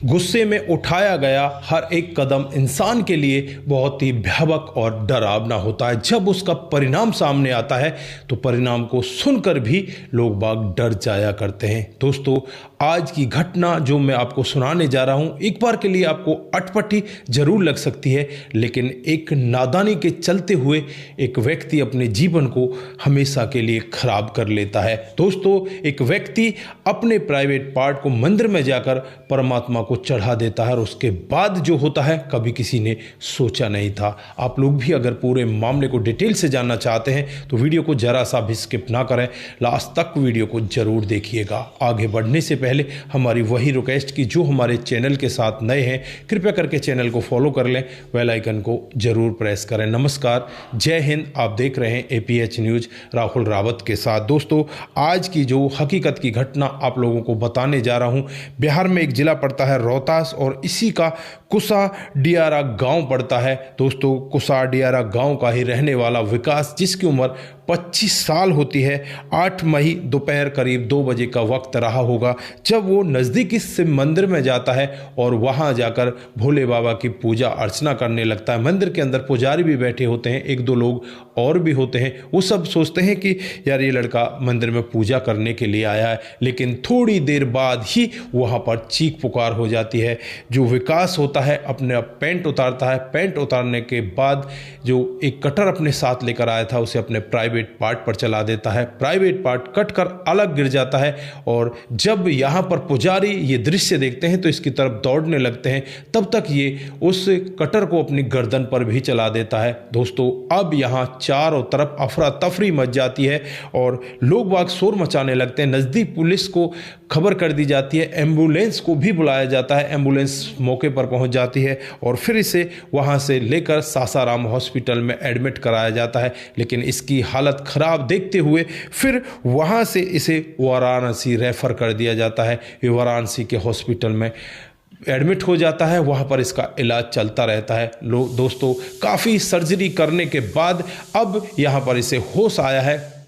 गुस्से में उठाया गया हर एक कदम इंसान के लिए बहुत ही भयावह और डरावना होता है। जब उसका परिणाम सामने आता है तो परिणाम को सुनकर भी लोग बाग डर जाया करते हैं। दोस्तों, आज की घटना जो मैं आपको सुनाने जा रहा हूं, एक बार के लिए आपको अटपटी जरूर लग सकती है, लेकिन एक नादानी के चलते हुए एक व्यक्ति अपने जीवन को हमेशा के लिए खराब कर लेता है। दोस्तों, एक व्यक्ति अपने प्राइवेट पार्ट को मंदिर में जाकर परमात्मा को चढ़ा देता है और उसके बाद जो होता है कभी किसी ने सोचा नहीं था। आप लोग भी अगर पूरे मामले को डिटेल से जानना चाहते हैं तो वीडियो को जरा सा भी स्किप ना करें, लास्ट तक वीडियो को जरूर देखिएगा। आगे बढ़ने से पहले हमारी वही रिक्वेस्ट की जो हमारे चैनल के साथ नए हैं, कृपया करके चैनल को फॉलो कर लें, बेल आइकन को जरूर प्रेस करें। नमस्कार, जय हिंद। आप देख रहे हैं APH न्यूज राहुल रावत के साथ। दोस्तों, आज की जो हकीकत की घटना आप लोगों को बताने जा रहा हूं, बिहार में एक जिला पड़ता है रोहतास और इसी का कुसाडियारा गांव पड़ता है। दोस्तों, कुसाडियारा गांव का ही रहने वाला विकास, जिसकी उम्र 25 साल होती है, 8 मई दोपहर करीब 2 बजे का वक्त रहा होगा जब वो नज़दीकी शिव मंदिर में जाता है और वहाँ जाकर भोले बाबा की पूजा अर्चना करने लगता है। मंदिर के अंदर पुजारी भी बैठे होते हैं, 1-2 लोग और भी होते हैं। वो सब सोचते हैं कि यार ये लड़का मंदिर में पूजा करने के लिए आया है, लेकिन थोड़ी देर बाद ही वहाँ पर चीख पुकार हो जाती है। जो विकास होता है अपने पैंट उतारता है, पैंट उतारने के बाद जो एक कटर अपने साथ लेकर आया था उसे अपने प्राइवेट पार्ट पर चला देता है। प्राइवेट पार्ट कट कर अलग गिर जाता है और जब यहाँ पर पुजारी ये दृश्य देखते हैं तो इसकी तरफ दौड़ने लगते हैं। तब तक ये उस कटर को अपनी गर्दन पर भी चला देता है। दोस्तों, अब यहाँ चारों तरफ अफरा तफरी मच जाती है और लोग बाग शोर मचाने लगते हैं। नज़दीक पुलिस को खबर कर दी जाती है, एम्बुलेंस को भी बुलाया जाता है। एम्बुलेंस मौके पर पहुंच जाती है और फिर इसे वहां से लेकर सासाराम हॉस्पिटल में एडमिट कराया जाता है, लेकिन इसकी हालत खराब देखते हुए फिर वहां से इसे वाराणसी रेफर कर दिया जाता है। ये वाराणसी के हॉस्पिटल में एडमिट हो जाता है, वहाँ पर इसका इलाज चलता रहता है। दोस्तों, काफ़ी सर्जरी करने के बाद अब यहाँ पर इसे होश आया है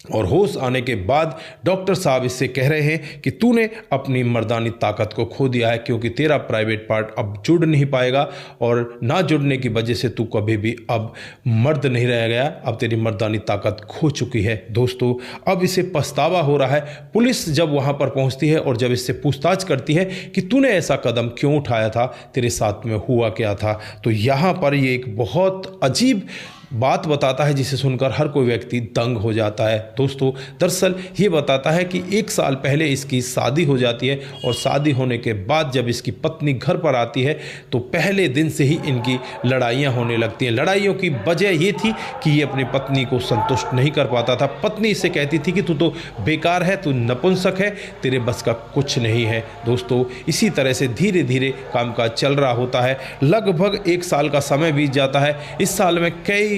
और होश आने के बाद डॉक्टर साहब इससे कह रहे हैं कि तूने अपनी मर्दानी ताकत को खो दिया है, क्योंकि तेरा प्राइवेट पार्ट अब जुड़ नहीं पाएगा और ना जुड़ने की वजह से तू कभी भी अब मर्द नहीं रह गया, अब तेरी मर्दानी ताकत खो चुकी है। दोस्तों, अब इसे पछतावा हो रहा है। पुलिस जब वहाँ पर पहुँचती है और जब इससे पूछताछ करती है कि तूने ऐसा कदम क्यों उठाया था, तेरे साथ में हुआ क्या था, तो यहाँ पर ये एक बहुत अजीब बात बताता है जिसे सुनकर हर कोई व्यक्ति दंग हो जाता है। दोस्तों, दरअसल ये बताता है कि 1 साल पहले इसकी शादी हो जाती है और शादी होने के बाद जब इसकी पत्नी घर पर आती है तो पहले दिन से ही इनकी लड़ाइयाँ होने लगती हैं। लड़ाइयों की वजह ये थी कि ये अपनी पत्नी को संतुष्ट नहीं कर पाता था। पत्नी इससे कहती थी कि तू तो बेकार है, तू नपुंसक है, तेरे बस का कुछ नहीं है। दोस्तों, इसी तरह से धीरे धीरे कामकाज चल रहा होता है। लगभग 1 साल का समय बीत जाता है। इस साल में कई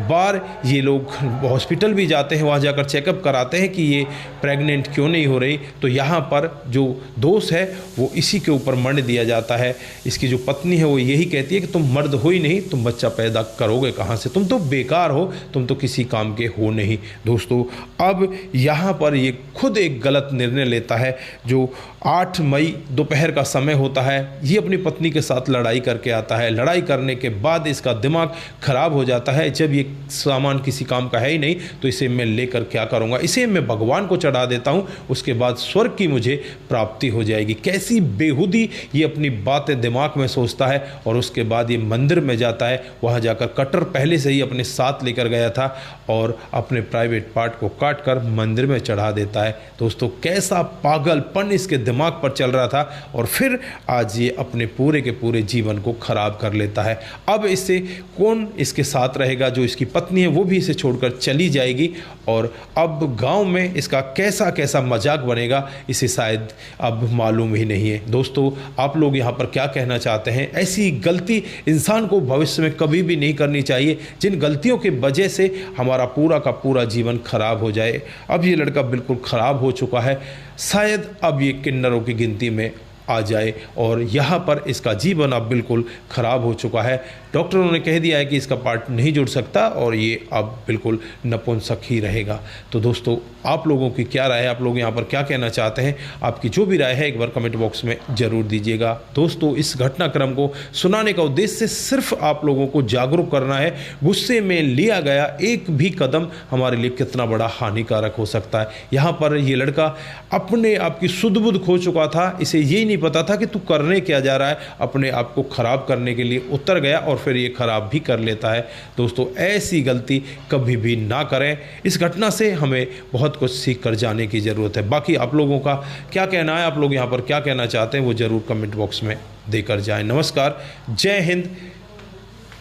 बार ये लोग हॉस्पिटल भी जाते हैं, वहाँ जाकर चेकअप कराते हैं कि ये प्रेग्नेंट क्यों नहीं हो रही। तो यहाँ पर जो दोष है वो इसी के ऊपर मढ़ दिया जाता है। इसकी जो पत्नी है वो यही कहती है कि तुम मर्द हो ही नहीं, तुम बच्चा पैदा करोगे कहाँ से, तुम तो बेकार हो, तुम तो किसी काम के हो नहीं। दोस्तों, अब यहाँ पर ये खुद एक गलत निर्णय लेता है। जो 8 मई दोपहर का समय होता है, ये अपनी पत्नी के साथ लड़ाई करके आता है। लड़ाई करने के बाद इसका दिमाग खराब हो जाता है। जब ये सामान किसी काम का है ही नहीं तो इसे मैं लेकर क्या करूंगा, इसे मैं भगवान को चढ़ा देता हूं, उसके बाद स्वर्ग की मुझे प्राप्ति हो जाएगी। कैसी बेहुदी ये अपनी बातें दिमाग में सोचता है और उसके बाद ये मंदिर में जाता है। वहां जाकर कटर पहले से ही अपने साथ लेकर गया था और अपने प्राइवेट पार्ट को काट कर मंदिर में चढ़ा देता है। दोस्तों, कैसा पागलपन इसके दिमाग पर चल रहा था और फिर आज ये अपने पूरे के पूरे जीवन को खराब कर लेता है। अब इससे कौन इसके साथ रहेगा, जो इसकी पत्नी है वो भी इसे छोड़कर चली जाएगी और अब गांव में इसका कैसा कैसा मजाक बनेगा इसे शायद अब मालूम ही नहीं है। दोस्तों, आप लोग यहाँ पर क्या कहना चाहते हैं? ऐसी गलती इंसान को भविष्य में कभी भी नहीं करनी चाहिए, जिन गलतियों की वजह से हमारा पूरा का पूरा जीवन खराब हो जाए। अब ये लड़का बिल्कुल खराब हो चुका है, शायद अब ये किन्नरों की गिनती में आ जाए और यहाँ पर इसका जीवन अब बिल्कुल ख़राब हो चुका है। डॉक्टरों ने कह दिया है कि इसका पार्ट नहीं जुड़ सकता और ये अब बिल्कुल नपुंसक ही रहेगा। तो दोस्तों, आप लोगों की क्या राय है? आप लोग यहाँ पर क्या कहना चाहते हैं? आपकी जो भी राय है एक बार कमेंट बॉक्स में ज़रूर दीजिएगा। दोस्तों, इस घटनाक्रम को सुनाने का उद्देश्य सिर्फ आप लोगों को जागरूक करना है। गुस्से में लिया गया एक भी कदम हमारे लिए कितना बड़ा हानिकारक हो सकता है। यहाँ पर ये लड़का अपने आप की सुध बुध खो चुका था। इसे यही नहीं पता था कि तू करने क्या जा रहा है। अपने आप को ख़राब करने के लिए उतर गया और फिर ये ख़राब भी कर लेता है। दोस्तों, ऐसी गलती कभी भी ना करें। इस घटना से हमें बहुत कुछ सीख कर जाने की ज़रूरत है। बाकी आप लोगों का क्या कहना है? आप लोग यहाँ पर क्या कहना चाहते हैं वो ज़रूर कमेंट बॉक्स में देकर जाएं। नमस्कार, जय हिंद,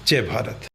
जय भारत।